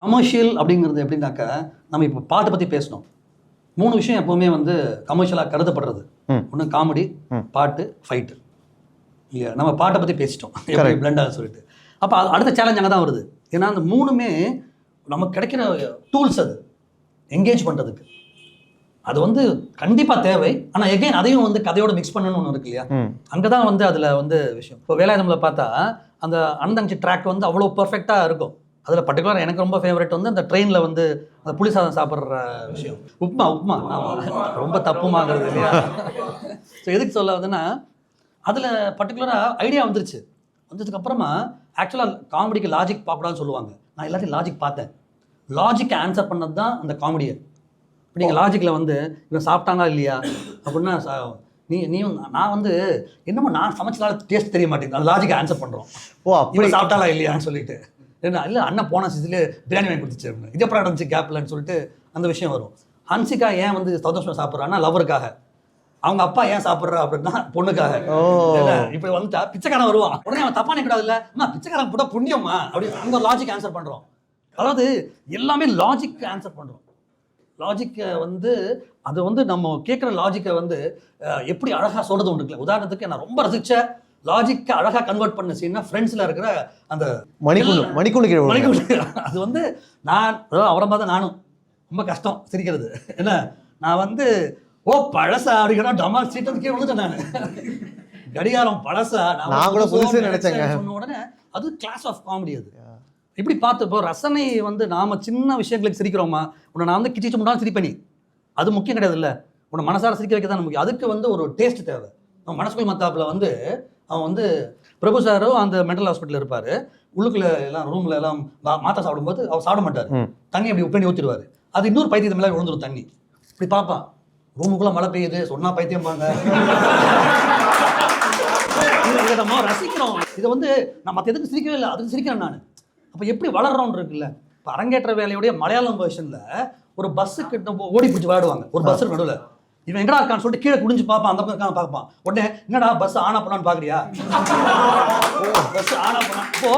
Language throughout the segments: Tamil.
கமர்ஷியல் அப்படிங்கிறது எப்படின்னாக்கா, நம்ம இப்போ பாட்டை பற்றி பேசணும். 3 விஷயம் எப்போவுமே வந்து கமர்ஷியலாக கருதப்படுறது. ஒன்று காமெடி, பாட்டு, ஃபைட்டு. இல்லையா? நம்ம பாட்டை பற்றி பேசிட்டோம், எப்படி பிளெண்டாக சொல்லிட்டு. அப்போ அடுத்த சேலஞ்ச் அங்கே தான் வருது. ஏன்னா அந்த 3மே நமக்கு கிடைக்கிற டூல்ஸ், அது என்கேஜ் பண்ணுறதுக்கு அது வந்து கண்டிப்பாக தேவை. ஆனால் எகைன் அதையும் வந்து கதையோடு மிக்ஸ் பண்ணணும்னு ஒன்று இருக்கு இல்லையா? அங்கே தான் வந்து அதில் வந்து விஷயம். இப்போ வேலாயுதமில் பார்த்தா அந்த அனந்தங்கச்சி ட்ராக் வந்து அவ்வளோ பர்ஃபெக்டாக இருக்கும். அதில் பர்டிகுலர் எனக்கு ரொம்ப ஃபேவரட் வந்து அந்த ட்ரெயினில் வந்து அந்த புளி சாதம் சாப்பிட்ற விஷயம். உப்மா ரொம்ப தப்புமாங்கிறது இல்லையா? ஸோ எதுக்கு சொல்ல வந்துன்னா, அதில் பர்டிகுலராக ஐடியா வந்ததுக்கப்புறமா ஆக்சுவலாக காமெடிக்கு லாஜிக் பார்க்கக்கூடாதுன்னு சொல்லுவாங்க. நான் எல்லாத்தையும் லாஜிக் பார்த்தேன். லாஜிக்கை ஆன்சர் பண்ணது தான் அந்த காமெடியை. இப்போ நீங்கள் லாஜிக்கில் வந்து இவன் சாப்பிட்டாங்களா இல்லையா அப்படின்னா, நான் வந்து என்னமோ நான் சமைச்சதால டேஸ்ட் தெரிய மாட்டேங்குது, அந்த லாஜிக்கை ஆன்சர் பண்ணுறோம். இவன் சாப்பிட்டாலா இல்லையான்னு சொல்லிட்டு, இல்லை அண்ணன் போன சீசன்லேயே பிரியாணி வாங்கி கொடுத்துச்சு அப்படின்னு, இது எப்படி நடந்துச்சு கேப்லன்னு சொல்லிட்டு அந்த விஷயம் வரும். ஹன்சிகா ஏன் வந்து சந்தோஷமாக சாப்பிட்றான்னா லவருக்காக, அவங்க அப்பா ஏன் சாப்பிட்றா அப்படின்னா பொண்ணுக்காக. இப்படி வந்துட்டா பிச்சைக்காரன் வருவான், உடனே அவன் தப்பா நினைக்கூடாது, இல்லை அம்மா பிச்சைக்காரன் போட்டால் புண்ணியம்மா அப்படி அங்கே லாஜிக் ஆன்சர் பண்ணுறோம். அதாவது எல்லாமே லாஜிக் ஆன்சர் பண்ணுறோம். லாஜிக்கை வந்து அது வந்து நம்ம கேட்குற லாஜிக்கை வந்து எப்படி அழகாக சொல்கிறது ஒன்று இருக்குல்ல. உதாரணத்துக்கு நான் ரொம்ப ரசித்த லாஜிக்கை அழகாக கன்வெர்ட் பண்ண சீன்னா ஃப்ரெண்ட்ஸில் இருக்கிற அந்த மணிக்குண்டு. அது வந்து நான் அவரை பார்த்தா நானும் ரொம்ப கஷ்டம் சிரிக்கிறது. என்ன நான் வந்து பழசா அப்படிங்கிற டமால் சீட்டு கீழே வந்துட்டேன். நான் கடிகாரம் பழசா சொன்ன உடனே அது கிளாஸ் ஆஃப் காமெடி. அது இப்படி பார்த்து இப்போ ரசனை வந்து நாம் சின்ன விஷயங்களுக்கு சிரிக்கிறோமா, உன்னை நான் வந்து கிச்சிச்சு முன்னாலும் சிரிப்பேனி, அது முக்கியம் கிடையாது. இல்லை உன்னை மனசார சிரிக்க வைக்க தான் முக்கியம். அதுக்கு வந்து ஒரு டேஸ்ட் தேவை. அவன் மனசுக்குள் மத்தாப்பில் வந்து அவன் வந்து பிரபு சாரோ அந்த மென்டல் ஹாஸ்பிட்டல் இருப்பார், உள்ளுக்குள்ள எல்லாம் ரூமில் எல்லாம் மாத்திரை சாப்பிடும்போது அவர் சாப்பிட மாட்டார், தண்ணி அப்படி உப்பேணி ஊற்றிடுவார். அது இன்னொரு பைத்தியத்தை மேலே விழுந்துடும் தண்ணி. இப்படி பார்ப்பான், ரூமுக்குள்ளே மழை பெய்யுது சொன்னால் பைத்தியம் பாங்க. நம்ம ரசிக்கிறோம். இதை வந்து நான் மற்ற எதுக்கு சிரிக்கவே இல்லை, அதுக்கு சிரிக்கிறேன் நான். அப்போ எப்படி வளர்றோன்னு இருக்குல்ல. இப்போ அரங்கேற்ற வேலையுடைய மலையாளம் வெர்ஷனில் ஒரு பஸ்ஸுக்கு ஓடி பிடிச்சி விளையாடுவாங்க. ஒரு பஸ்ஸு நடுவில் இவன் எங்கடா இருக்கான்னு சொல்லிட்டு கீழே குடிஞ்சு பார்ப்பான், அந்த பக்கம் இருக்கான்னு பார்ப்பான். உடனே என்னடா பஸ் ஆனா பண்ணான்னு பார்க்குறியா, பஸ் ஆனா பண்ணா. இப்போ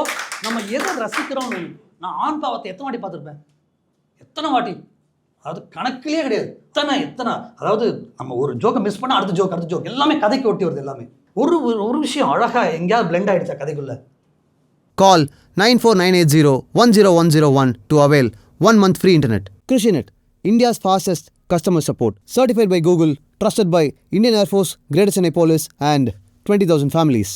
நம்ம எதை ரசிக்கிறோம்னு நான் ஆண் பாவத்தை எத்தனை வாட்டி பார்த்துருப்பேன், எத்தனை வாட்டி, அதாவது கணக்கிலே கிடையாது. எத்தனை அதாவது நம்ம ஒரு ஜோக்கை மிஸ் பண்ணால் அடுத்த ஜோக் எல்லாமே கதைக்கு ஒட்டி வருது. எல்லாமே ஒரு விஷயம் அழகாக எங்கேயாவது பிளெண்ட் ஆகிடுச்சா கதைக்குள்ள. Call 9498010101 to avail 1 month free internet. Krishinet, India's fastest customer support. Certified by Google, trusted by Indian Air Force, Greater Chennai Police and 20,000 families.